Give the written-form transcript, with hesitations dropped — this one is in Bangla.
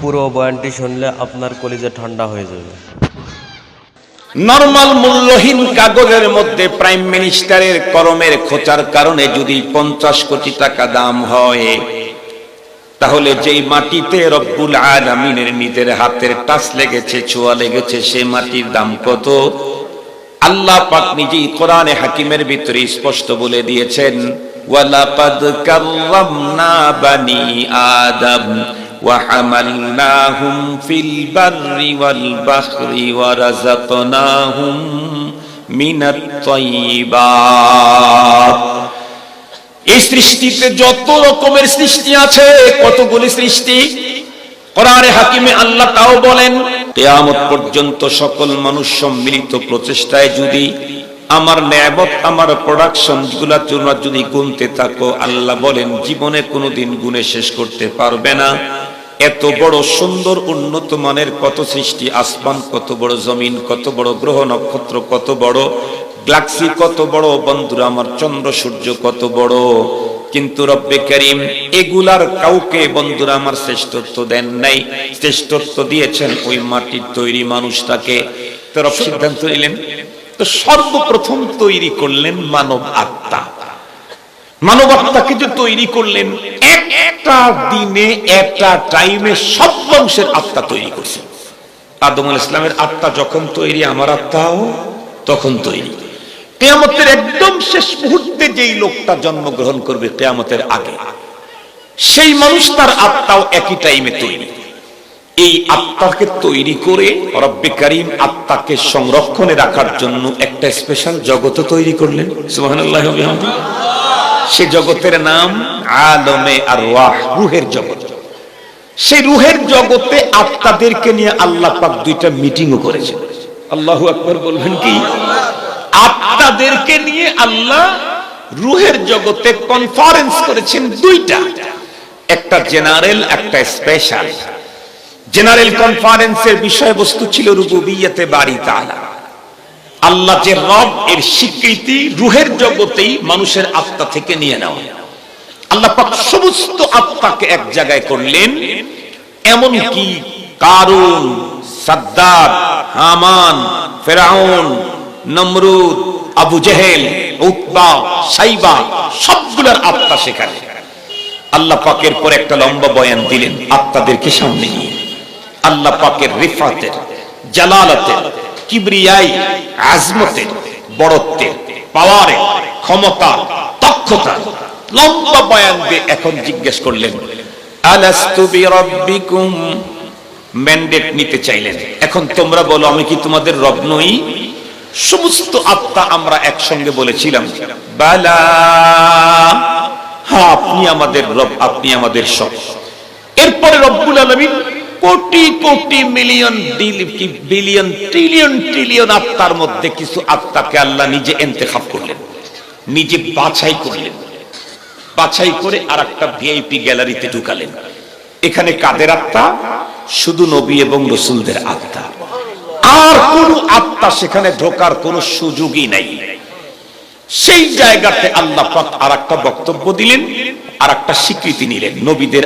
পুরো বয়ানটি শুনলে আপনার কলিজা ঠান্ডা হয়ে যাবে। নরমাল মূল্যহীন কাগজের মধ্যে প্রাইম মিনিস্টারের কলমের খোঁচার কারণে যদি 50 কোটি টাকা দাম হয়, তাহলে যেই মাটিতে রব্বুল আলামিনের নিজের হাতের টাচ লেগেছে, ছোঁয়া লেগেছে, সে মাটির দাম কত? আল্লাহ পাক নিজেই কোরআনে হাকিমের ভিতরে স্পষ্ট বলে দিয়েছেন, ওয়ালাকাদ কাররামনা বানি আদম ওয়া হামালনাহুম ফিল বাররি ওয়াল বাহরি ওয়া রাযাকনাহুম মিনাত তাইয়্যিবাত। এই সৃষ্টিতে যত রকমের সৃষ্টি আছে, কতগুলি সৃষ্টি, কোরআনে হাকিমে আল্লাহ তাও বলেন, কিয়ামত পর্যন্ত সকল মানুষ সম্মিলিত প্রচেষ্টায় যদি আমার নেয়ামত, আমার প্রোডাকশন গুলা তোমরা যদি গুনতে থাকো, আল্লাহ বলেন জীবনে কোনোদিন গুনে শেষ করতে পারবে না। এত বড় সুন্দর উন্নত মানের কত সৃষ্টি, আসমান কত বড়, জমিন কত বড়, গ্রহ নক্ষত্র কত বড়, গ্যালাক্সি কত বড়, বন্ধুরা আমার চন্দ্র সূর্য কত বড়, কিন্তু রব্বে করিম এগুলার কাউকে বন্ধুরা আমার শ্রেষ্ঠত্ব দেন নাই। শ্রেষ্ঠত্ব দিয়েছেন ওই মাটির তৈরি মানুষটাকে। তো রব সিদ্ধান্ত নিলেন, তো সর্বপ্রথম তৈরি করলেন মানব আত্মা। মানব আত্মাকে যে তৈরি করলেন, একটা দিনে একটা টাইমে সব বংশের আত্মা তৈরি করছেন। আদম আলাইহিস সালামের আত্মা যখন তৈরি, আমার আত্মাও তখন তৈরি। কিয়ামতের একদম শেষ মুহূর্তে যেই লোকটা জন্মগ্রহণ করবে কিয়ামতের আগে, সেই মানুষটার আত্মাও একই টাইমে তৈরি। এই আত্মাকে তৈরি করে রব্বে কারীম আত্মাকে সংরক্ষণে রাখার জন্য একটা স্পেশাল জগৎ তৈরি করলেন। সুবহানাল্লাহি ওয়া বিহামদিহি। সে জগতের নাম আলমে আরওয়াহ, রূহের জগৎ। সেই রূহের জগতে আত্মাদেরকে নিয়ে আল্লাহ পাক দুইটা মিটিংও করেছেন। আল্লাহু আকবার বলবেন কি? আত্মাদেরকে নিয়ে আল্লাহ রূহের জগতে কনফারেন্স করেছেন দুইটা, একটা জেনারেল, একটা স্পেশাল। জেনারেল কনফারেন্সের বিষয়বস্তু ছিল রুবুবিয়্যতে বারি তাআলা, আল্লাহ যে রব এর স্বীকৃতি রূহের জগতেই মানুষের আত্মা থেকে নিয়ে নেওয়া। আল্লাহ পাক সমস্ত আত্মাকে এক জায়গায় করলেন, এমন কি কারুন, সাদ্দাত, হামান, ফেরাউন, নমরুদ, আবু জেহেল, উতবা, সাইবা, সবগুলোর আত্মা সেখানে। আল্লাহ পাকের পর একটা লম্বা বয়ান দিলেন আত্মাদেরকে সামনে নিয়ে। আল্লাহ পাকের রিফাতের, জালালাতের, কিবরিয়াই, আজমতের, বড়ত্বের, পাওয়ারের, ক্ষমতা, দক্ষতা লম্বা বয়ান দিয়ে এখন জিজ্ঞেস করলেন, আলাস্তু বিরাব্বিকুম, ম্যান্ডেট নিতে চাইলেন। এখন তোমরা বলো, আমি কি তোমাদের রব নই? সমস্ত আত্মা আমরা একসঙ্গে বলেছিলাম, বালা, হ্যাঁ আপনি আমাদের রব, আপনি আমাদের সব। এরপরে রব্বুল আলামিন crore crore million, billion, trillion trillion আত্মার মধ্যে কিছু আত্মাকে আল্লাহ নিজে ইন্তেখাব করলেন, নিজে বাছাই করলেন। বাছাই করে আর একটা ভিআইপি গ্যালারিতে ঢুকালেন। এখানে কাদের আত্মা? শুধু নবী এবং রাসূলদের আত্মা। আর কোন আত্মা সেখানে ঢোকার কোনো সুযোগই নাই। সেই জায়গাতে আল্লাহ পাক আর একটা বক্তব্য দিলেন, আর একটা স্বীকৃতি নিলেন, নবীদের